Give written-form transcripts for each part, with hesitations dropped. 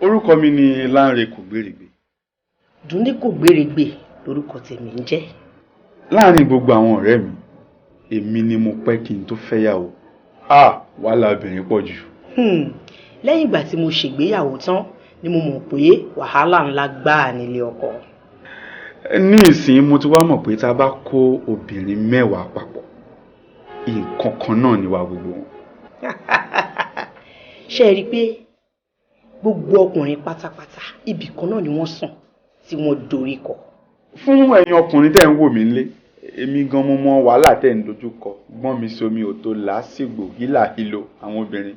Orúkọ mi ni Lánre Kògbérègbè. Dúnní Kògbérègbè lórúkọ tèmi ń jẹ́. Láàárín gbogbo àwọn ọ̀rẹ́ mi, èmi ni mo pẹ́ kí n tó fẹ́yàwó. Wàhálà obìnrin pọ̀ jù. Lẹ́yìn ìgbà tí mo ṣègbéyàwó tán ni mo mọ̀ pé wàhálà ńlá gbáà nílé ọkọ. Ní ìsìn mo ti wá mọ̀ pé tá a bá kó obìnrin 10 papọ̀, nǹkan kan náà ni wà gbogbo wọn. Ṣé ẹ rí i pé gbogbo ọkùnrin pátápátá ibì kan náà ni wọ́n sùn tí wọ́n dorí kọ? Fún ẹ̀yin ọkùnrin tẹ́ ń wò mí nílé, èmi gan mo mọ wàhálà tẹ́ ń dojú kọ, gbọ́n mi somi ò tó làásìgbò hílàhílo àwọn obìnrin.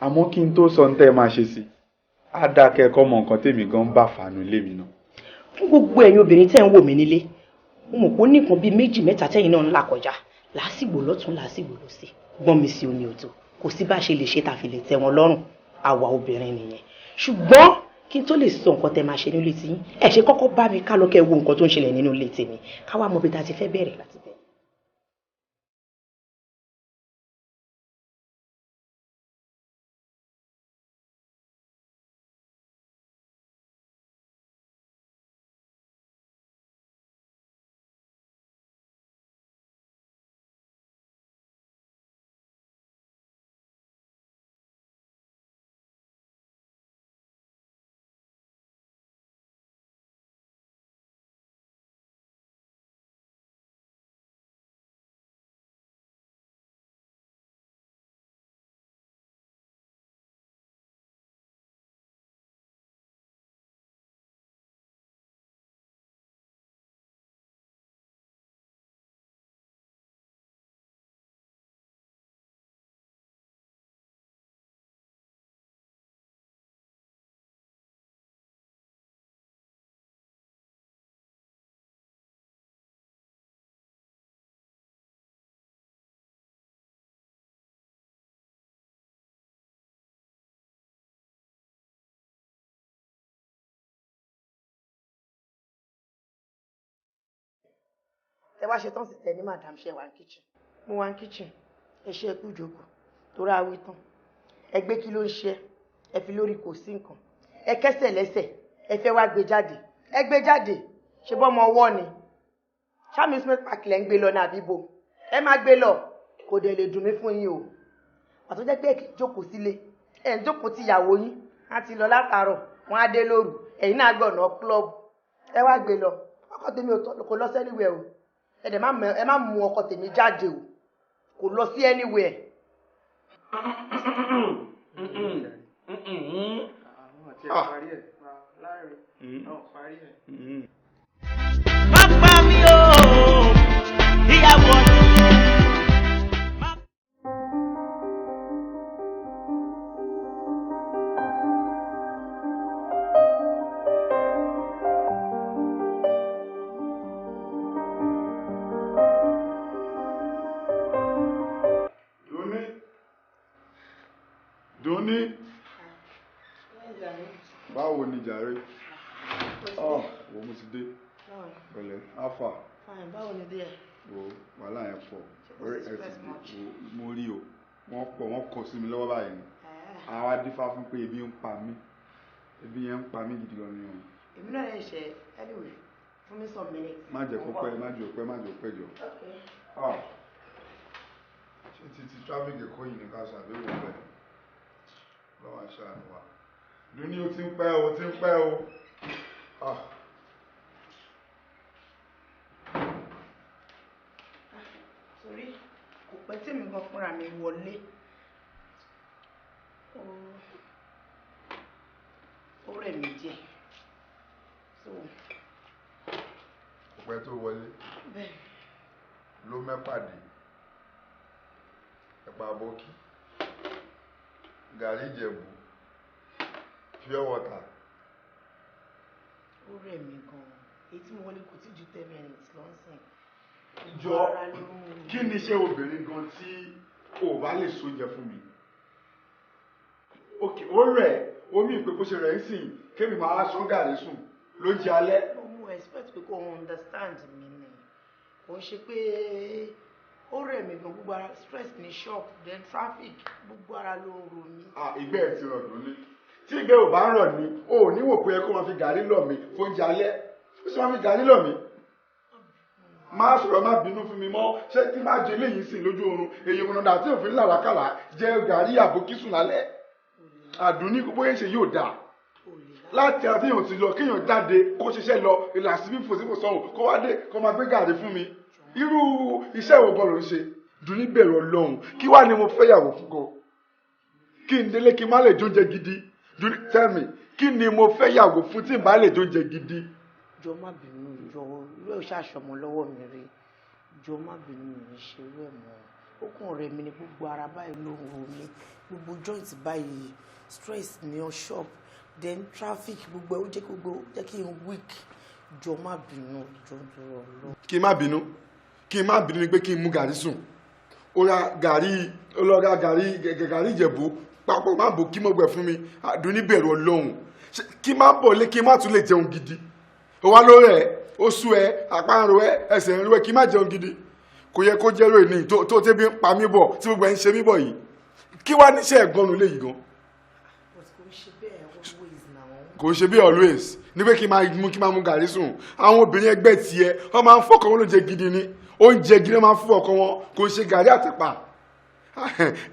Àmọ́ kí n tó sọ ní tẹ́ ẹ máa ṣe sí, á dákẹ́ kọ́ mọ nǹkan tèmi gan bá fàánù ilé mi náà. Fún gbogbo ẹ̀yin obìnrin tẹ́ ń wò mí nílé, mo mọ̀ pé ó ní nǹkan bíi 2-3 tẹ́yin náà ń là kọjá, làásìgbò lọ́tún làásìgbò lósì, gbọ́n mi sí omi ò tó, kò sí bá ṣe lè ṣe tàfi lè tẹ́ wọn lọ́rùn, àwa obìnrin nìyẹn. Ṣùgbọ́n kí n tó lè sọ nǹkan tẹ́ máa ṣe nílé tí yín, ẹ ṣe kọ́kọ́ bá mi ká lọ kẹ́ wo nǹkan tó ń ṣẹlẹ̀ nínú ilé tèmi, ká wá mọ bí ta ti fẹ́ bẹ̀rẹ̀ láti bẹ̀rẹ̀. Ẹ wá ṣe tán sí tẹ ní madam ṣe wà ní kitchen. Mo wà ní kitchen. Ẹ ṣe ẹkú ìjókòó tó rà wí tán. Ẹ gbé kí ló ń ṣe ẹ fi lórí kò sí nǹkan. Ẹ kẹ́sẹ̀ lẹ́sẹ̀ ẹ fẹ́ wá gbé jáde. Ẹ gbé jáde ṣe bọ́ ọmọ ọwọ́ ni. Ṣáàmì Smith Park lẹ́ ń gbé lọ ní àbíbo. Ẹ má gbé lọ kò dẹ̀ lè dùn mí fún yín o. Àtọ́ jẹ́ pé ẹ kì í jókòó sílé. Ẹ ń jókòó ti ìyàwó yín. Á ti lọ látàárọ̀ wọ́n á dé lóru. Ẹ̀yin náà gbọ̀nà club. Ẹ wá gbé lọ. Ọkọ tèmi kò lọ anywhere o. Ẹ má mú ọkọ tèmi jáde o. Kò lọ sí anywhere. Má pa mí o, ìyàwó ni. Dúnní. Báwo ni jàre? Wo mo ti dé. Pẹ̀lẹ́, Alpha. Fine, báwo ni díẹ̀? Wàhálà yẹn pọ̀. Mo rí o. Wọ́n pọ̀, wọ́n kọ sí mi lọ́wọ́ báyìí ni. Àwọn adífá fún pé ebi ń pa mí. Ebi yẹn ń pa mí gidi gan ni o. Èmi náà lè ṣe anyway fún mi some minutes. Má jẹ́ kó pẹ́, má jẹ́ pẹ́ jọ. Ṣé títí traffic Èkó yìí ní ká ṣàbẹ̀wò bẹ́ẹ̀? Lọ́wọ́ aṣáájú wa. Dúnní ó ti ń pẹ́ o, ó ti ń pẹ́ o. Torí kò pẹ́ tí mi gan fúnra mi wọlé. Ó rẹ̀ mí díẹ̀. Kò pẹ́ tó wọlé. Bẹ́ẹ̀. Ló mẹ́pàdé. Ẹ̀pà bọ́kì. Gàrí Ìjẹ̀bú. Pure water. Ó rẹ̀ mí gan-an. Èyí tí mo wọlé kò tí ju 10 minutes lọ́sìn. Jọ kí ni iṣẹ́ obìnrin gan tí o bá lè sóúnjẹ fún mi? Ok, ó rẹ̀ omi ìpè bó ṣe rẹ̀ ń sìn kémi máa sán gàrí sùn ló jẹ alẹ́. Mo expect pé kò understand mi ni. Kò ń ṣe pé ó rẹ̀ mí gan, gbogbo ara stress ní shop then traffic gbogbo ara ló ń ro mí. Ìgbẹ́ ẹ̀ ti rọ̀dùn ní. tí ìgbẹ́ ò bá rọ̀ ni o ò ní wò pé ẹ kó máa fi gàrí lọ̀ mí fóúnjẹ alẹ́ ó sì máa fi gàrí lọ̀ mí. Má sọ̀rọ̀ má bínú fún mi mọ́ ṣé tí má jẹ eléyìí sí lójú oorun èyí òun náà tí òfin làlákàlà jẹ gàrí àbókísùn lálẹ́ àdùnní bóyá ṣe yóò dáa láti àtìyàn ti lọ kéèyàn jáde kó ṣiṣẹ́ lọ ìlàsí bí fòsífò sọ̀rùn kó wá dé kó máa gbé gàrí fún mi irú iṣẹ́ ìwọ bọ́ọ̀lù ń ṣe Dùnní bẹ̀rù Ọlọ́run kí wá ni mo fẹ́ yàwó fún gan kí n délé kí n má lè jóúnjẹ gidi Dùnní tell me kí ni mo fẹ́ yàwó fún tí n bá lè jóúnjẹ gidi. Jọ má bínú jọ irú ẹ̀ ṣàṣọmọ lọ́wọ́ mi rí jọ má bínú mi ṣe irú ẹ̀ mọ́ okùn rẹ̀ mi ni gbogbo ara báyìí ló ń ro mi gbogbo joint báyìí stress ní ọ shop then traffic gbogbo ẹ̀ ó jẹ́ gbogbo jẹ́ kí n weak jọ má bínú jọ dúró lọ. kí n má bínú ni pé kí n mú gàrí sùn ó ra gàrí ọlọ́ra gàrí ìjẹ̀bú papọ̀ má bò kí mo gbẹ̀ fún mi Dùnní bẹ̀rù Ọlọ́run kí má bọ̀ lé kí má tún lè jẹun gidi ó wá lórí ẹ̀ ó sú ẹ àpá ń ro ẹ ẹsẹ̀ ń ro ẹ kí má jẹun gidi kò yẹ kó jẹ́rò ìní tó tẹ́bí ń pa mí bọ̀ tí gbogbo ẹ̀ ń ṣe mí bọ̀ yìí kí wá níṣẹ́ ẹ̀gbọ́n lè yìí gan. kò ṣe bí always ní pé kí n máa mú gàrí sùn àwọn obìnrin ẹgbẹ́ tiẹ̀ wọ́n máa ń fọ́kàn wọn lóúnjẹ gidi ni oúnjẹ gidi máa ń fún ọkọ wọn kò ṣe gàrí àtẹ̀pà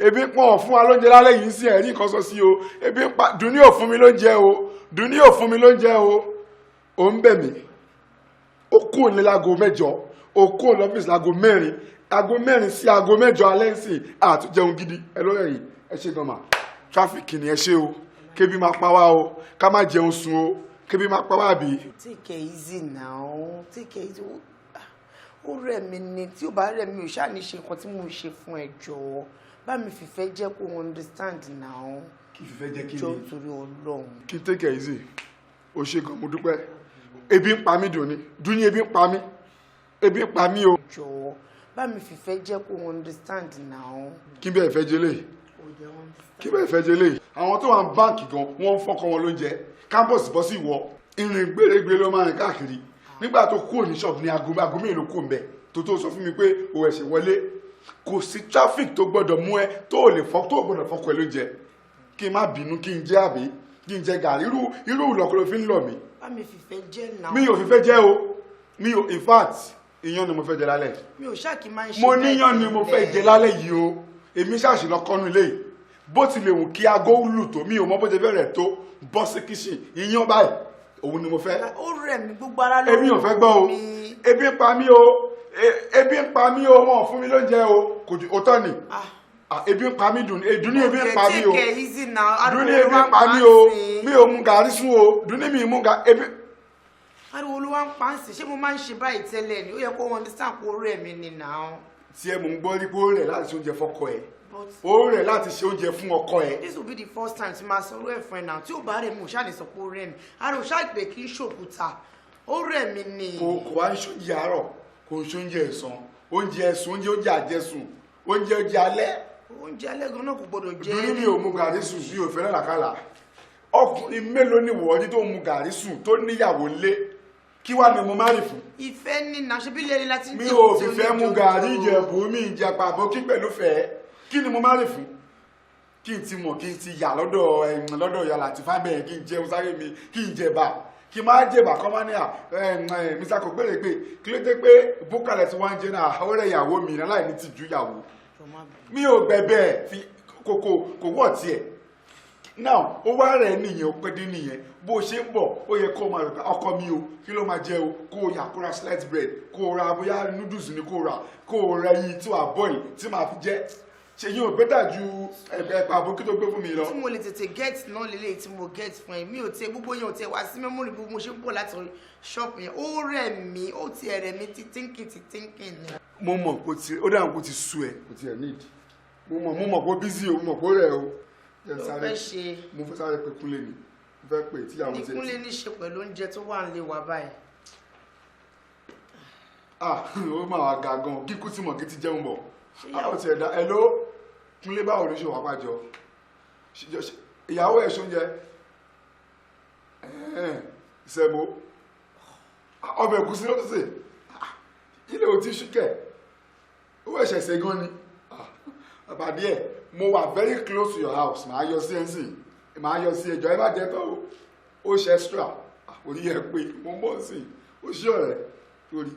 ebi pọ̀ fún wa lóúnjẹ lálẹ́ yìí sí ẹ̀rí nǹkan sọ sí o ebi ń pa Dùnní ò fún mi lóúnjẹ o Dùnní ò fún mi lóúnjẹ o ò ń bẹ̀ mí ó kúrò ní láago 8 ó kúrò lọ́fíìsì láago 4 aago 4 sí aago 8 alẹ́ sí àtúnjẹun gidi ẹ lọ́rẹ̀ yìí ẹ ṣe gan ma tráfíkì ni ẹ ṣe o kébi máa pa wá o ká má jẹun sùn o kébi máa pa wá bí. take it easy now take it easy ó rẹ̀ mí ni tí ó bá rẹ̀ mí ò ṣáà ní ṣe nǹkan tí mo ṣe fún ẹ jọ̀ọ́ bá mi fìfẹ́ jẹ́ kó understand now. kí fìfẹ́ jẹ́ kí ni jọ torí Ọlọ́run. kí take it easy o ṣe gan mo dúpẹ́ ebi ń pa mí Dùnní ebi ń pa mí o. jọ̀ọ́ bá mi fìfẹ́ jẹ́ kó understand now. kí bẹ́ẹ̀ fẹ́ jẹ léyìí kí bẹ́ẹ̀ fẹ́ jẹ léyìí àwọn tó wà ní báǹkì gan wọ́n ń fọ́kàn wọn lóúnjẹ campus bọ́ sí ìwọ ìrìn gbèrègbè ló máa rìn káàkiri nígbà tó kúrò ní ṣọ́ọ̀bù ní aago mélòó kò ń bẹ̀ tó sọ fún mi pé o ẹ̀ṣẹ̀ wọlé kò sí traffic tó gbọ́dọ̀ mú ẹ tó gbọ́dọ̀ fọ́kọ̀ ẹ lóúnjẹ kí n má bínú kí n jẹ àbí kí n jẹ gàrí irú ìlọ̀kọ̀lọ̀ fi ń lọ̀ mí. bá mi fìfẹ́ jẹ́ náà. mi ò fìfẹ́ jẹ́ o in fact iyán ni mo fẹ́ jẹ lálẹ́. mi ò ṣáàkì máa ń ṣe bẹ́ẹ̀. mo níyàn ni mo fẹ́ jẹ lálẹ́ yìí o èmi ṣàṣì lọ kọ́nu ilé yìí bó ti lè wù kí aago lù tó mi ò mọ bó ti bẹ̀rẹ̀ tó bọ́ sí kíṣìn iyán báyìí òun ni mo fẹ́. ó rẹ̀ mí gbogbo ara ló èmi ò fẹ́ gbọ́ o ebi ń pa mí o ebi ń pa mí o wọn ò fún mi lóúnjẹ o kò jù òótọ́ ni ebi ń pa mí Dùnní ebi ń pa mí o Dùnní ebi ń pa mí o mi ò mu gàrí sùn o Dùnní mi mú gàrí ebi. ariwo ló wá ń pa ń sìn ṣé mo máa ń ṣe báyìí tẹ́lẹ̀ ni ó yẹ kó wọn ní sáà kó rẹ̀ mí ni náà. tí ẹ mò ń gbọ́ rí pé ó rẹ̀ láti ṣe oúnjẹ fọ́kọ ẹ̀ ó rẹ̀ láti ṣe oúnjẹ fún ọkọ ẹ̀. this will be the first time tí máa sọ orí ẹ̀ fún ẹ náà tí ó bá rẹ̀ mí ò ṣáà lè sọ pé ó rẹ̀ mí ara ò ṣáà pé kí n ṣòkúta ó rẹ̀ mí ni. kò wá ń ṣoúnjẹ àárọ̀ kò ń ṣoúnjẹ ẹ̀sán oúnjẹ ẹ̀sùn oúnjẹ àjẹsùn oúnjẹ alẹ́. oúnjẹ alẹ́ gan náà kò gbọdọ̀ jẹ́. Dùnní mi ò mu gàrí sùn bí ò fẹ́ràn làkàlà ọkùnrin mélòó ni wọ́ọ́dí tó mu gàrí sùn tó níyàwó lé kí wá ni mo má rí fún. ìfẹ́ ní nàṣẹ́bí lẹ́ni láti ń mi ò fi fẹ́ mu gàrí ìjẹ̀bú mi ìjẹ̀pà àbókí pẹ̀lú fẹ́ kí ni mo má rí fún kí n ti mọ̀ kí n ti yà lọ́dọ̀ yàrá àti fábẹ́ kí n jẹun sáré mi kí n jẹba kí n má jẹba kọ́ má ní Mr. kò gbére pé kí ló dé pé búkàlẹ̀ tí wọ́n ń jẹ náà ọ̀rẹ́ ìyàwó mi náà láì ní ti ju ìyàwó mi ò gbẹ̀bẹ̀ fi kò wọ̀ tiẹ̀ now ó wá rẹ̀ nìyẹn ó pẹ́ dín nìyẹn bó ṣe ń bọ̀ ó yẹ kó o máa rẹ̀ pé ọkọ mi o kí ló máa jẹ o kó o yà kó ra slice bread kó o ra bóyá noodles ni kó o ra ẹyin tí wàá boil tí màá fi jẹ ṣe yín ò bẹ́tà ju ẹ̀pà àbókí tó gbé fún mi lọ. tí mo lè tètè get náà lélẹ̀ tí mo get fún ẹ mi ò tẹ gbogbo yẹn ò tẹ wá sí mẹ́mórì bí mo ṣe ń bọ̀ láti ṣọ́ọ̀pù yẹn ó rẹ̀ mí ó ti ẹ̀rẹ̀ mi ti tínkìn ni. mo mọ̀ pé ó dáhùn kó ti sú ẹ kò tiẹ̀ need mo mọ̀ pé busy o mo mọ̀ pé ó rẹ̀ o. mo fẹ́ sáré pé Kúnlé ni mo fẹ́ pé tíyàwó ti. ní Kúnlé ní ṣe pẹ̀lú oúnjẹ tó wà nílé wa báyìí. ó máa wá ga gan kíkú tí mọ̀ kí ti jẹun bọ̀ ó ti ẹ̀dá ẹ̀ ló Kúnlé báwo ló ṣe wà pàjọ ìyàwó ẹ̀ ṣoúnjẹ ìṣẹ̀bó ọbẹ̀ ẹ̀gúsí ló tún sè ilé ò tí ṣúkẹ̀ ó ẹ̀ṣẹ̀ ṣe gan ni àbàdí ẹ̀ mo wà very close to your house màá yọ sí ẹ̀sìn màá yọ sí ẹjọ́ ẹ má jẹ́ tán ó ṣe extra orí ẹ pé mo ń bọ̀ sí ó ṣe ọ̀rẹ́ torí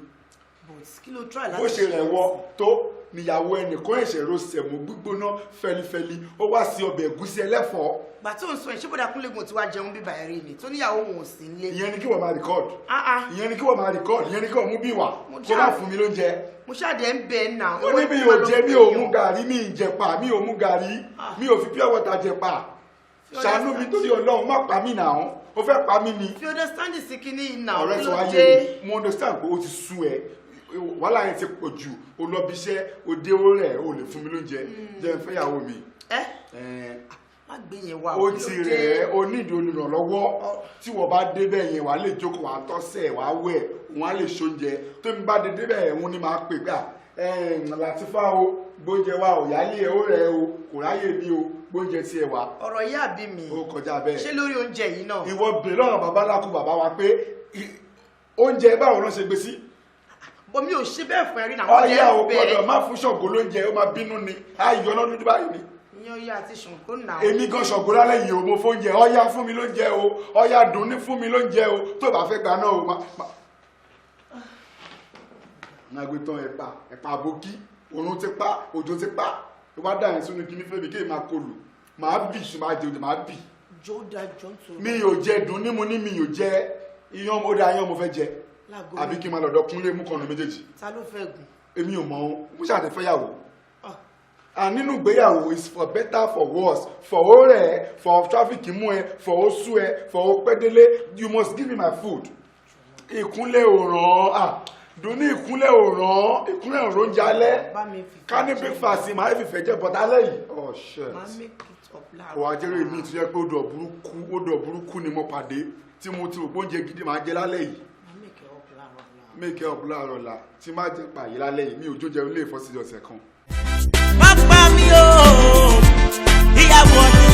kí ló try láti bó ṣe rẹ̀ wọ tó níyàwó ẹnìkan ẹ̀ṣẹ̀ ro sẹ̀mú gbígbóná fẹlifẹli ó wá sí ọbẹ̀ ẹ̀gúsí ẹlẹ́fọ̀ọ́. gbà tó ń sọ ẹ̀ ṣé bọ́dà Kúnlégùn tí wàá jẹun bíbà ẹ̀rí ni tó níyàwó òun ò sí nílé. ìyẹn ni kí wọ́n máa record ìyẹn ni kí wọ́n máa record ìyẹn ni kí wọ́n mú bí wà kó má fún mi lóúnjẹ. mo ṣáàdì ẹ̀ ń bẹ ẹ̀ náà. ó ní mi ò jẹ mi ò mú gàrí mi ì jẹ̀pà mi ò mú gàrí mi ò fi pure water jẹ̀pà ṣàánú mi torí Ọlọ́run má pa mí náà ó fẹ́ pa mí ni. fi understand sí kíní iná ọ̀rẹ́ sọ wáyé mo understand pé ó ti sú ẹ wàhálà yẹn ti pọ̀ jù o lọ bí iṣẹ́ o dé ó rẹ̀ o lè fún mi lóúnjẹ jẹ́ n fẹ́yàwó mi. má gbé yẹn wá o ti rẹ̀ o nídìí olùrànlọ́wọ́ tí wọ́n bá débẹ̀ yẹn wàá lè jókòó wàá tọ́sẹ̀ wàá wẹ̀ wọ́n á lè ṣoúnjẹ tó mi bá dé débẹ̀ yẹn òun ni màá pè gbà Làtífà o gbóúnjẹ wa ò yálé ẹ ó rẹ̀ o kò ráyè mi o gbóúnjẹ tiẹ̀ wá. ọ̀rọ̀ yá bí mi ó kọjá bẹ́ẹ̀ ṣé lórí oúnjẹ yìí náà. ìwọ bèrè lọ́rọ̀ babaláku bàbá wa pé oúnjẹ báwo ló ṣe gbé sí. bọ́ mi ò ṣe bẹ́ẹ̀ fún ẹ̀rí náà. ọ̀yà ò gbọ́dọ̀ má fún Ṣàngó lóúnjẹ ó máa bínú ni ayọ̀ náà lójú báyìí ni. ìyẹn ọ̀yà àti Ṣàngó náà. èmi gan Ṣàngó lálẹ́ yìí o mo fóúnjẹ ọ̀yà fún mi lóúnjẹ o ọ̀yà dùn ní fún mi lóúnjẹ o tó bá fẹ́ gba náà o má. nàgbé tán ẹ̀pà àbókí òrùn ti pa òjò ti pa tó bá dà yẹn sínú kíní fẹ́ mi kéè máa kolù máa bì ṣùgbọ́n máa jẹ òjò máa bì. mi ò jẹ dùn ní mo ní mi ò jẹ iyán ó dá iyán mo fẹ́ jẹ àbí kí n máa lọ́dọ̀ Kúnlé mú kànnù méjèèjì. ta ló fẹ́ gùn. èmi ò mọ ohun mo ṣàtẹ fẹ́yàwó. nínú ìgbéyàwó is for better for worse for ó rẹ̀ for traffic mú ẹ for ó sú ẹ for ó pẹ́ délé you must give me my food. ìkúnlẹ̀ òràn dùn ní ìkúnlẹ̀ òràn ìkúnlẹ̀ òràn oúnjẹ alẹ́ ká ní breakfast máa fi fẹ́ jẹ́ bọ́tà alẹ́ yìí. oh shit. kò wá jẹ́rìí mi tó yẹ pé ó dọ̀ burúkú ni mo pàdé tí mo ti rò pé oúnjẹ gidi máa jẹ lálẹ́ yìí. make up láàárọ̀ la tí má jẹ pààyè lálẹ́ yìí mi ò jóúnjẹ ilé ìfọ́sí ọ̀sẹ̀ kan. má pa mí o ìyàwó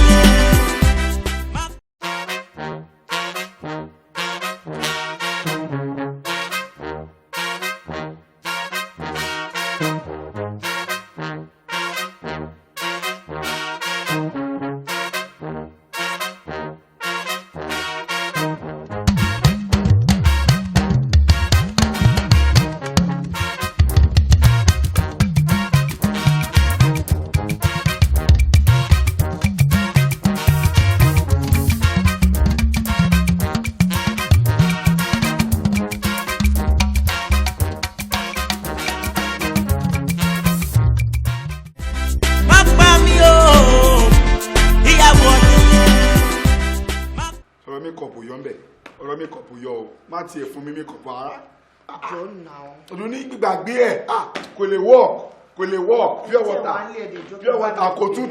tiẹ̀ fún mi mékọ̀pù ara. ọdún ní gbígbàgbé ẹ̀ kò lè work pure water kò tún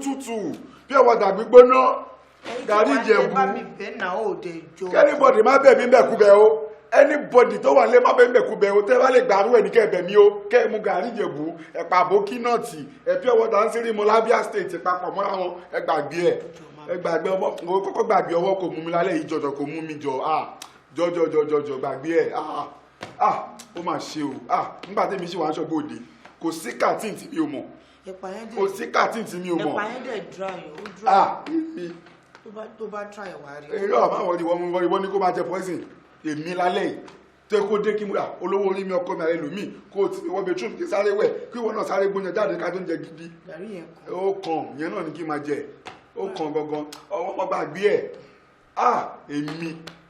tútù pure water gbígbóná gàrí Ìjẹ̀bú. anybody má bẹ̀ mí bẹ̀kúbẹ̀ o anybody tó wà lé má bẹ̀ mí bẹ̀kúbẹ̀ o tẹ́ bá lè gbàrú ẹ̀ ní kẹ́ bẹ̀ mí o kẹ́ mu gàrí Ìjẹ̀bú ẹ̀pà àbókí nọ́ọ̀tì pure water ń sírí mo lábíà state papọ̀ mọ́ra wọn ẹ gbàgbé ọmọ kọ́kọ́ gbàgbé ọwọ́ kò mú mi lálẹ́ yìí jọjọ kò mú mi jọ jọjọ gbàgbé ẹ ó mà ṣe o nígbà tí mi ṣe wà ń ṣọgbó òde kò sí kàtín tí mi ò mọ̀ kò sí kàtín tí mi ò mọ̀. ẹ̀pà yẹn dẹ̀ dry tó bá try wá rí. èrè ọ̀ máa wọ́n ní kó máa jẹ poison èmi lálẹ́ yìí tó kó dé kí mo rà olówó orí mi ọkọ mi àrẹ lòmíì kó o ti wọ́n bẹ tún kí sáré wẹ̀ kí ìwọ náà sáré gbóúnjẹ jáde ká tó ń jẹ gidi. ó kàn yẹn náà ní kí n máa jẹ ó kàn gangan ọmọ gbàgbé ẹ̀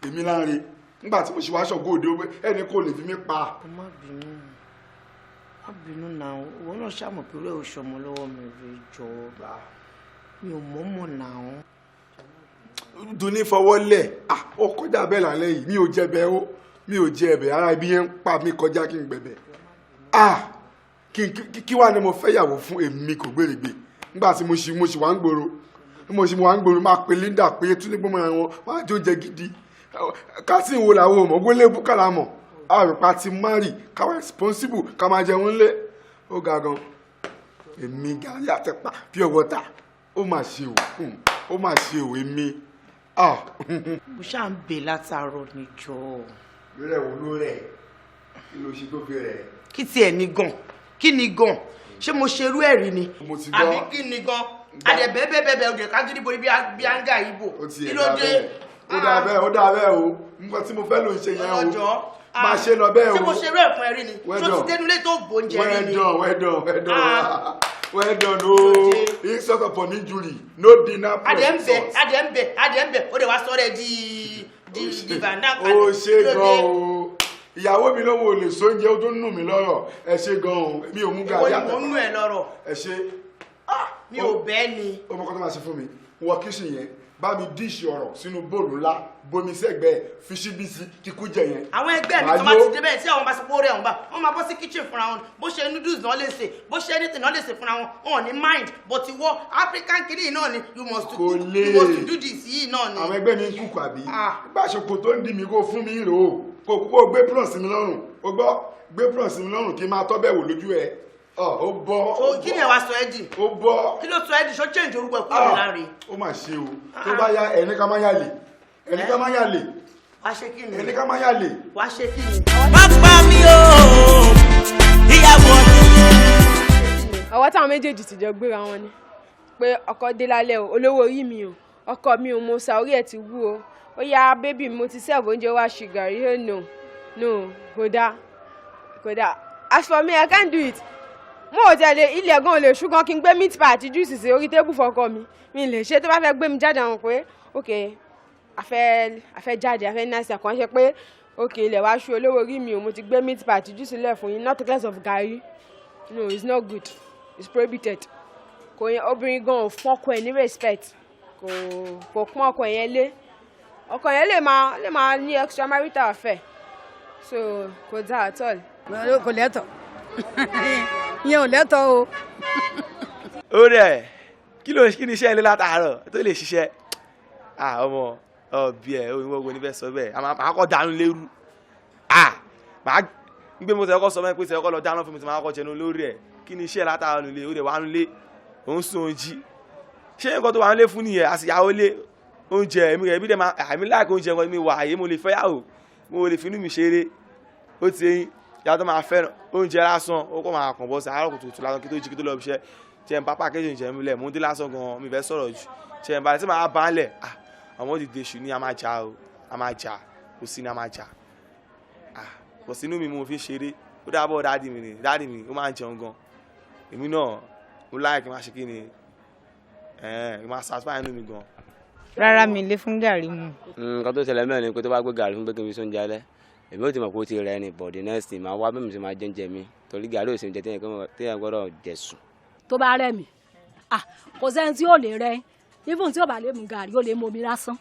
èmi láre nígbà tí mo ṣe wáṣọ góòdè ó ẹni kò lè fi mí pa. má bínú náà owó náà ṣàmọ̀ pé rẹ̀ ò ṣọmọ lọ́wọ́ mi rẹ̀ jọ mi ò mọ̀ọ́mọ̀ náà. dunni fọwọ́lẹ̀ ó kọjá bẹ́ẹ̀ lálẹ́ yìí mi ò jẹ ẹ̀bẹ̀ ara ibi yẹn ń pa mí kọjá kí n gbẹ̀bẹ̀ kí wàá ní mo fẹ́ yàwó fún èmi kò gbèrègbè nígbà tí mo ṣì wá ń gbòòrò máa pe Linda pé tún ní gbọ́mọ àwọn máa jó jẹ gidi kásìn wo làwọn ọmọ gbólé búkàlà mọ̀ àrùpá ti márì káwọn responsible ká máa jẹun lé ó ga gan èmi gàrí àtẹ̀pà pure water ó mà ṣe o èmi. mo ṣáà ń bè látàárọ̀ níjọ́. rẹ̀ wò ló rẹ̀ kí ló ṣe tó fi rẹ̀. kí tiẹ̀ ní gan kí ni gan ṣé mo ṣerú ẹ̀rí ni mo ti gbọ́ àbí kí ni gan àdẹ̀bẹ̀bẹ̀bẹ̀ òde kágídí borí bí áńgà ìbò kí ló dé. ó dà bẹ́ẹ̀ o nǹkan tí mo fẹ́ ló ń ṣe yẹn o máa ṣe lọ bẹ́ẹ̀ o. ṣé mo ṣe rẹ̀ fún ẹ rí ni ṣó ti dénúlé tó bóúnjẹ rí ni. well done no insult upon injury no dinner plus insult. adẹ̀mbẹ̀ ó dẹ̀ wá sọ́rọ̀ di bàndà kan. ó ṣe gan o ìyàwó mi lóhun ò lè sóúnjẹ ó tún nù mí lọ́rọ̀ ẹ ṣe gan o mi ò mú gàrí àtàkùn. mo ń nù ẹ lọ́rọ̀. ẹ ṣe. mi ò bẹ́ẹ̀ ni. ó mọ kọ́ tó máa ṣe fún mi wọ kíṣìn yẹn bá mi díṣì ọ̀rọ̀ sínú bóòlù ńlá bomi sẹ́gbẹ̀ẹ́ fi ṣíbí sí kíkú jẹ yẹn. àwọn ẹgbẹ́ mi tó bá ti débẹ̀ tí àwọn bá sọ pé ó rẹ̀ wọ́n bá wọ́n máa bọ́ sí kitchen fúnra wọn bó ṣe noodles náà lè ṣe bó ṣe anything náà lè ṣe fúnra wọn wọn ò ní mind but ìwọ African kiri náà ni you must do this yìí náà ni. àwọn ẹgbẹ́ mi ń kúkú àbí gbàṣọpọ̀ tó ń dì mí kó fún mi rò ó kó gbé plus mi lọ́rùn ó gbọ́ gbé plus mi lọ́rùn kí n máa tọ́bẹ̀ wò lójú ẹ̀ ó bọ́. kí ni ẹ wá sọ ẹ́ dì. ó bọ́. kí ló sọ ẹ́ dì ṣó change orúkọ ẹ̀ kúrò láre. ó mà ṣe o tó bá ya ẹni ká má yà lè ẹni ká má yà lè. wá ṣe kí ni. ẹni ká má yà lè. wá ṣe kí ni. má pa mí o ìyàwó ọwọ́ táwọn méjèèjì ti jọ gbéra wọn ni pé ọkọ dé lálẹ́ o olówó orí mi o ọkọ mi ò mo sa orí ẹ̀ ti wú o ó yá bébì mo ti serve oúnjẹ wá ṣe gàrí ẹ̀ no kódà as for me I can't do it mo ò tẹ̀lé ilẹ̀ gan lè ṣùgbọ́n kí n gbé meat pie àti juice sí orí tébù fọkọ mi lè ṣe tó bá fẹ́ gbé mi jáde àwọn pé ok afẹ́ jáde afẹ́ náà ṣe àkànṣe pé ok ilẹ̀ wá ṣu olówó orí mi o mo ti gbé meat pie àti juice lẹ̀ fún yín not less of gàrí no it's not good it's prohibited kò yẹn obìnrin gan ò fún ọkọ ẹ̀ ní respect kò pọ́n ọkọ yẹn lé ọkọ yẹn lè máa ní extramarital affair so kò dáa at all. kò lẹ́tọ̀ ìyẹn ò lẹ́tọ̀ o. ó rẹ̀ kí ni iṣẹ́ ilé látàárọ̀ tó lè ṣiṣẹ́ ọmọ ọbí ẹ̀ òyìnbó wo ni fẹ́ sọ bẹ́ẹ̀ àmọ́ kọ́ dànù lérú màá gbé mo tẹ́ ọkọ sọ mọ́ pé tẹ́ ọkọ lọ dáná fún mi tí màá kọ́ jẹnu lórí ẹ̀ kí ni iṣẹ́ látàárọ̀ nílé ó dẹ̀ wà nílé òun sùn òun jí ṣé nǹkan tó wà nílé fún nìyẹn àsìyàwó lé oúnjẹ èmi rẹ̀ bí dẹ̀ máa àmì láàkì oúnjẹ nǹkan mi wà àyè mo lè fẹ́yàwó mo lè finú mi ṣeré ó ti eyín yàtọ̀ máa fẹ́ràn oúnjẹ lásán ó kọ́ máa kàn bọ́ sí àárọ̀ kùtùkùtù lásán kí tó jí kí tó lọ bí iṣẹ́ tí ẹ̀ ń pápá kéjì ìjẹ́ mi lẹ̀ mú dé lásán gan mi fẹ́ sọ̀rọ̀ jù tí ẹ̀ ń balẹ̀ tí màá bá ń lẹ̀ àwọn ti dèṣù ní a máa jà kò sí ní a máa jà kò sínú mi mo fi ṣeré ó dábọ̀ dáàdì mi ó máa ń jẹun gan èmi náà mo láì kí n máa ṣe kí ni ẹ máa satisfy inú mi gan. rárá mi lè fún gàrí mu. nǹkan tó ṣẹlẹ̀ mẹ́rin ni pé tó bá gbé gàrí fún pé kí n fi sóúnjẹ alẹ́ èmi ò ti mọ̀ pé ó ti rẹ̀ ni but the next thing máa wá bẹ́ẹ̀ mi ti máa jẹ́ǹjẹ́ mi torí gàrí ò sí oúnjẹ téèyàn gbọ́dọ̀ jẹ sùn. tó bá rẹ̀ mí kò sẹ́ni tí ò lè rẹ̀ even tí ò bá lè mu gàrí ó lè mu omi lásán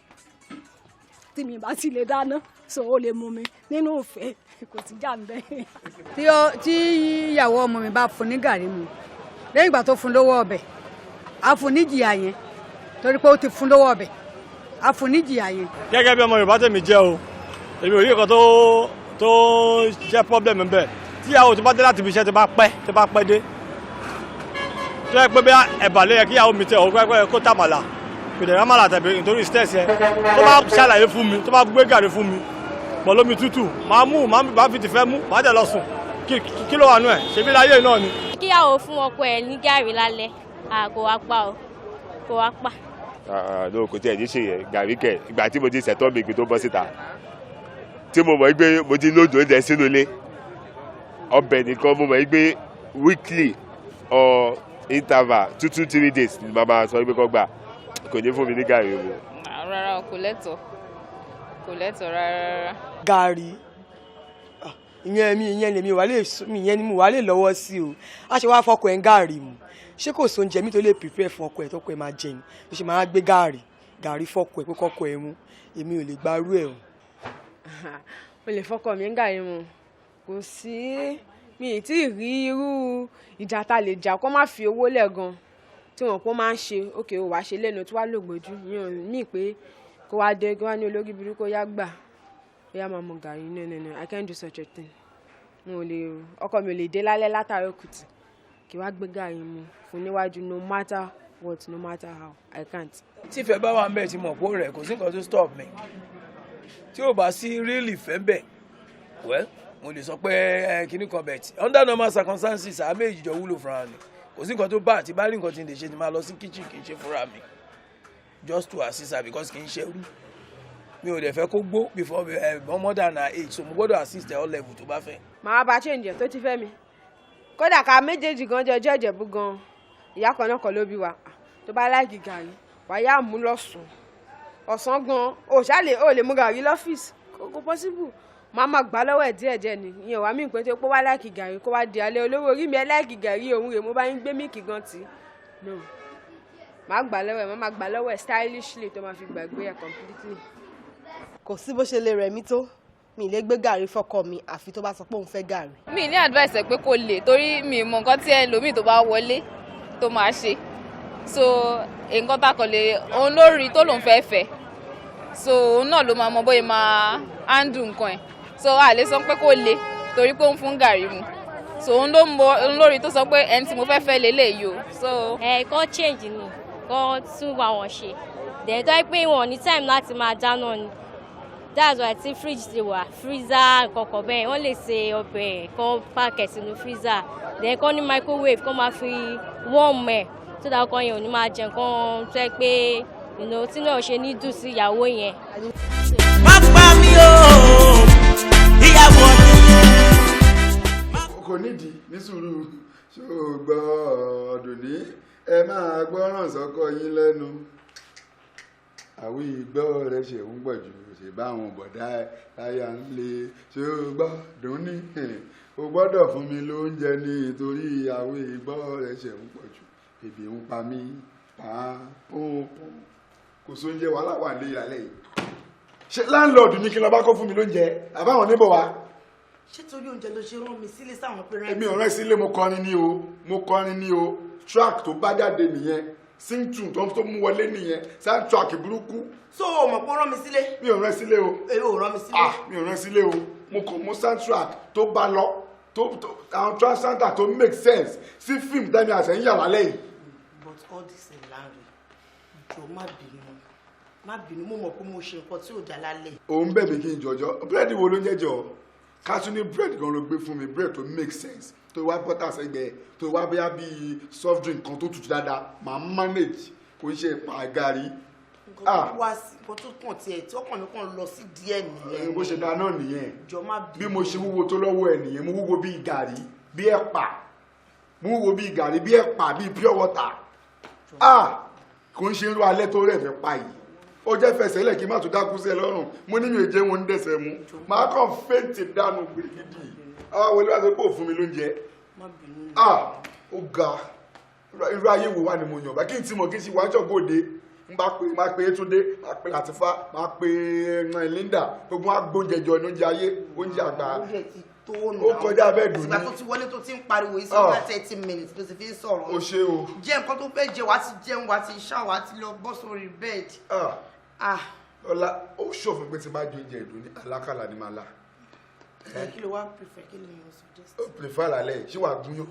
tí mi bá ti lè dáná so ó lè mu mi nínú ìfẹ́ kò sí jà ń bẹ́. tí ìyàwó ọmọ mi bá fún ní gàrí mu lẹ́yìn ìgbà tó fún lówó ọbẹ̀ á fún níjìyà yẹn torí pé ó ti fún lówó ọbẹ̀ á fún níjìyà yẹn. gẹ́gẹ́ bí ọmọ Yorùbá tèmi jẹ́ o èmi ò rí nǹkan tó jẹ́ problem bẹ́ẹ̀ tí ìyàwó tó bá dé láti ibi iṣẹ́ tó bá pẹ́ dé tó yẹ pé bí ẹ̀bà ló yẹ kí ìyàwó mi tẹ̀ ọ́ pẹ́ kó tàmàlà kò dẹ̀ rámàlà tàbí nítorí stress yẹn tó bá ṣàlàyé fún mi tó bá gbé gàrí fún mi pọ̀ lómi tútù máa fi tìfẹ́ mú máa dẹ̀ lọ sùn kí ló wà nú ẹ̀ ṣebí láyé náà ni. kíyàwó fún ọkọ ẹ̀ ní gàrí lálẹ́ kò wá pa. àdó kò tí ẹ̀ ní ṣe yẹn gàrí kẹ̀ ìgbà tí mo ti ṣẹ̀tọ́ mi kí tó bọ́ síta tí mo mọ̀ pé mo ti lóòjó oúnjẹ sínú ilé ọbẹ̀ nìkan mo mọ̀ pé weekly or interval 2-3 days ni màmá sọ pé kọ́ gbà kò ní fún mi ní gàrí o. rárá kò lẹ́tọ̀ rárá. gàrí ìyẹn lèmi wà lè lọ́wọ́ sí o a ṣe wá fọkọ ẹ̀ ń gàrí mu ṣé kò sóúnjẹ mi tó lè prepare fún ọkọ ẹ̀ tọkọ ẹ̀ máa jẹun ó ṣe máa gbé gàrí fọkọ ẹ̀ pé kọkọ ẹ̀ mu èmi ò lè gbarú ẹ̀ o. mo lè fọkọ mi ń gàrí mu kò sí mi ì tí ì rí irú ìjà ta lè jà kó má fi owó lẹ̀ gan tí wọn kó máa ń ṣe òkè ò wá ṣe lẹ́nu tí wàá lògbójú yín mí pé kó wá dé kó wá ní olórí burúkú yá gbà ó yá máa mọ gàrí no I can't do such a thing ọkọ mi ò lè dé lálẹ́ látàrí òkùtì kí wàá gbé gàrí mu fún níwájú no matter what no matter how I can't. tí ìfẹ́ bá wà ń bẹ̀ tí mo pò rẹ̀ kò sí nǹkan tó stop mi tí ò bá sí really ìfẹ́ bẹ̀ well mo lè sọ pé kinní kan bẹ̀ tí under normal circumstances àmì èjìjọ wúlò fúnra ni kò sí nǹkan tó bá àti bá rí nǹkan tí n lè ṣe ni máa lọ sí kitchen kì í ṣe fúnra mi just to assist her because kì í ṣe rú mi ò dẹ̀ fẹ́ kó gbó before more than her age so mo gbọ́dọ̀ assist her all level tó bá fẹ́. màá bá change ẹ̀ tó ti fẹ́ mi kódà ká méjèèjì gan jẹ́ ọjọ́ ìjẹ̀bú gan ìyá kan náà kọ́ ló bí wa tó bá láìkì gàrí wàá yá mú lọ́sùn ọ̀sán gan ò lè mú gàrí lọ́fíìsì kò possible máa ma gbà lọ́wọ́ ẹ̀ díẹ̀díẹ̀ ni ìyẹn wàá mí pé tó pé wá láìkì gàrí kó wá di alẹ́ olówó orí mi ẹ láìkì gàrí òun rè mo bá ń gbé míìkì gan tì no máa gbà lọ́wọ́ ẹ̀ máa gbà lọ́wọ́ ẹ̀ stylishly tó máa fi gbàgbé ẹ̀ completely. kò sí bó ṣe lè rẹ̀ mí tó mi lè gbé gàrí fọ́kọ mi àfi tó bá sọ pé òun fẹ́ gàrí. mi ní advice ẹ pé kò lè torí mi mọ nǹkan tí ẹlòmíì tó bá wọlé tó máa ṣe so nǹkan tá a kàn lè òun lórí tó lòun fẹ́ fẹ́ so òun náà ló máa mọ bóyá máa handle nǹkan ẹ̀ so a lè sọ pé kò lè torí pé òun fún gàrí mu so òun lórí tó sọ pé ẹni tí mo fẹ́ lélẹ́yìí o so. kọ́ change ni kọ́ tún wà wọ́n ṣe dẹ̀ẹ́tọ́ pé wọn ní time láti máa dáná ni that's why tí fridge ti wà freezer kọ̀ọ̀kan bẹ́ẹ̀ wọ́n lè ṣe ọbẹ̀ kọ́ pààkẹ́ sínú freezer then kọ́ ní microwave kọ́ máa fi warm ẹ̀ tó dáa kọ́ yẹn ò ní máa jẹ nǹkan tó ẹ pé tí náà ṣe ní dùn sí ìyàwó yẹn. má pa mí o ìyàwó kò nídìí ní sùúrù ṣùgbọ́n ọdún ní ẹ máa gbọ́ràn sọ́kọ yín lẹ́nu àwí ìgbọ́ rẹ̀ ṣe ń pọ̀ jù ṣe bá àwọn bọ̀dá láyà ń lé ṣùgbọ́n ọdún ní o gbọ́dọ̀ fún mi lóúnjẹ nítorí àwí ìgbọ́ rẹ̀ ṣe ń pọ̀ jù ebi ń pa mí pàápàá kò sóúnjẹ wàhálà wà lé ìyàlẹ́ yìí ṣe láńlọ́ọ̀dù ní kí lọ bá kó fún mi lóúnjẹ àbáwọn níbọ̀ wá. ṣé torí oúnjẹ ló ṣe rán mi sílé sáwọn pé rẹ́ǹtì. èmi ò rán sílé mo kọrin ní o track tó bá jáde nìyẹn sing tune tó mú wọlé nìyẹn sound track burúkú. so o mọ̀ pé ó rán mi sílé. mi ò rán sílé o. èyí ò rán mi sílé. mi ò rán sílé o mo kàn mú sound track tó bá lọ àwọn transcender tó make sense sí fíìmù tẹ́mi àṣẹyìn yà wá lẹ́yìn. but all this in language jọ má bínú mo mọ̀ pé mo ṣe nǹkan tí ò dá lálẹ́. òun bẹ̀ mí kí n jọjọ́ búrẹ́dì wo ló ń jẹ́jọ́ ká tún ní búrẹ́dì gan ló gbé fún mi búrẹ́dì tó make sense tó wá bọ́tà sẹ́gbẹ̀ẹ́ tó wá bóyá bíi soft drink kan tó tutù dáadáa màá manage kò ń ṣe pa gàrí. nǹkan tó wá sí nǹkan tó kàn tiẹ̀ tí ọkàn mi kàn lọ sí díẹ̀ nìyẹn. bó ṣe dáa náà nìyẹn jọ má bínú. bí mo ṣe wúwo tó lọ́wọ́ ẹ̀ nìyẹn mo wúwo bíi gàrí bíi ẹ̀pà mo wúwo bíi gàrí bíi ẹ̀pà bíi pure water. kò ń ṣe irú alẹ́ tó rẹ̀ fẹ́ pa yìí ó jẹ́ fẹsẹ̀ lẹ̀ kí n má tún dákú sí ẹ lọ́rùn mo ní mi ò jẹ́ wọn ń dẹ̀sẹ̀ mu màá kàn fẹ́ǹtì dànù gbìgìdì àwọn olè wá sọ pé òfin mi ló ń jẹ ó ga irú ayé wo wà ní mo yàn bá kí n ti mọ̀ kí n ṣe wájọ́ gbòde n bá pe máa pe Túndé máa pe Làtífá máa pe Linda gbogbo wọn agbóúnjẹ jọ ní oúnjẹ ayé oúnjẹ àgbà ó kọjá bẹ́ẹ̀ dùn ní. ìgbà tó ti wọlé tó ti ń pariwo yìí sí over 30 minutes ló ti fi ń sọ̀rọ̀. o ṣe o. jẹ́ nǹkan tó fẹ́ jẹ wá ti jẹun wá ti ṣá wá ti lọ bọ́ sórí bẹ́ẹ̀dì. ọlá ó ṣòfin pé tí bá jẹ oúnjẹ ìdùn ní alákàlà ní màlá. kí ló wá prefer kí ló yàn suggest. ó prefer lálẹ́ ṣé wàá gúnyán.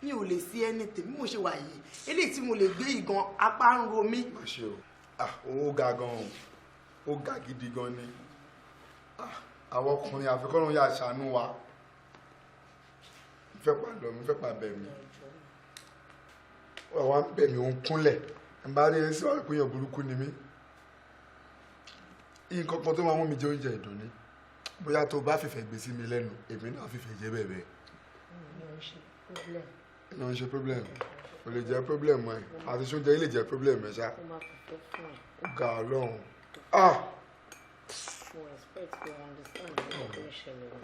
mi ò lè sí ẹni tèmi mo ṣe wà yìí eléyìí tí mo lè gbé ìgan apá ń ro mí. má ṣe o ó ga gan o ó ga gidi gan ni àwọn ọkùnrin àfikọ́rùn yà ṣàánú wa mi fẹ́ pa lọ mi fẹ́ pa bẹ̀ mí wà ń bẹ̀ mí òun kúnlẹ̀ ẹ̀ bá rí ẹsẹ̀ wà pé èèyàn burúkú ni mí nǹkan kan tó máa mú mi jẹ oúnjẹ ìdùn ni bóyá tó bá fìfẹ́ gbé sí mi lẹ́nu èmi náà fìfẹ́ jẹ́ bẹ́ẹ̀ bẹ́ẹ̀. náà ń ṣe problem o lè jẹ́ problem ẹ̀ àti sóúnjẹ yìí lè jẹ́ problem ẹ̀ ṣá ó ga ọlọ́run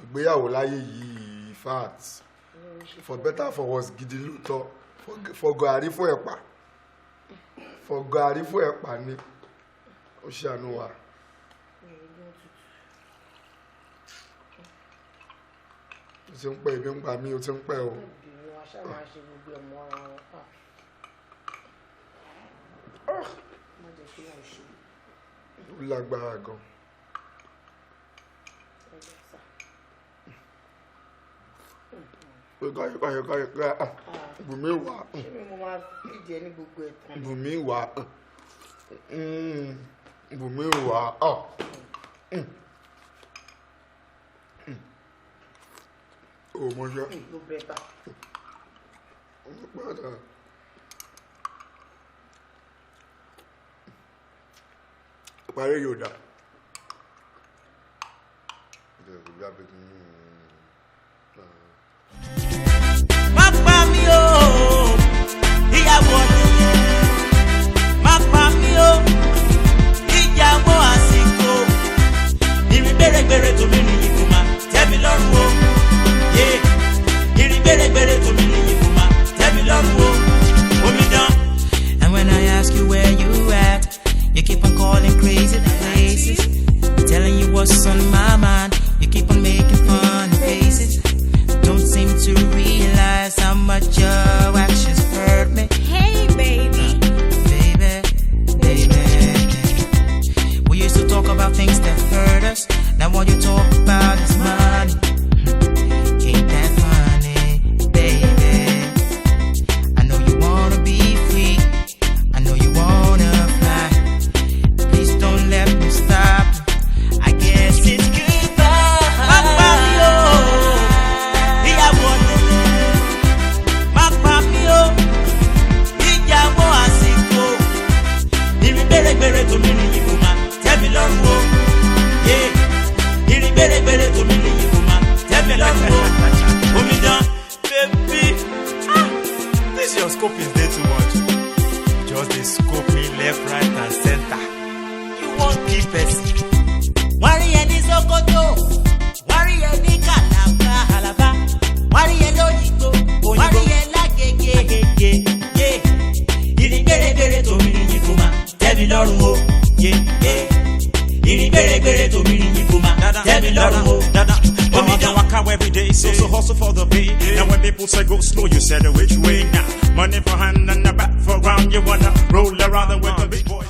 ìgbéyàwó láyé yìí fact for better for worse gidi lóòótọ́ for gàrí fún ẹ̀pà for gàrí fún ẹ̀pà ni ó ṣàánú wa. o ti ń pẹ́ ibi ń pa mí o ti ń pẹ́ o. ó lágbára gan. Bùnmi wà. Bùnmi wà. Bùnmi wà. O mo ṣe. parí yóò dá. Má pa mí o, ìyàwó nílé. Má pa mí o, ìyàwó àsìkò. Ìrìn gbèrègbèrè tó mi nìyí kò máa tẹ́ mi lọ́rùn o. Ìrìn gbèrègbèrè tó mi nìyí kò máa tẹ́ mi lọ́rùn o. Omidan. And when I ask you where you at, you keep on calling crazy places, telling you what's on my mind. You keep on making fun faces. Don't seem to realize how much your actions hurt me. Hey, baby. Baby. We used to talk about things that hurt us. Now all you talk about is money. Ain't that funny, baby? I know you wanna be free. I know you wanna fly. Please don't let me stop. I guess it's goodbye. Papa mio, ìyàwó nílé. Papa mio, ìyàwó àsìkò. Ìrìn gbèrègbèrè tó mi nìyí kò máa tẹ́ mi lọ́rùn o. Ìrìn gbèrègbèrè tó mi nìyí kò máa tẹ́ mi lọ́rùn o. Omidan. Baby, this your scope is way too much. Just dey scope me left, right, and center. You won't keep us. Wọ́n rí ẹ ní Sokoto, wọ́n rí ẹ ní Calabar, wọ́n rí ẹ lóyìnbó, wọ́n rí ẹ lágége. Ìrìn gbèrègbèrè tó mi nìyí kò máa tẹ́ mi lọ́rùn o. Ìrìn gbèrègbèrè tó mi nìyí kò máa tẹ́ mi lọ́rùn o. Omidan waka every day, so hustle for the pay. Now when people say go slow, you say the which way now? Money for hand and the back for round, you wanna roll around with the big boys.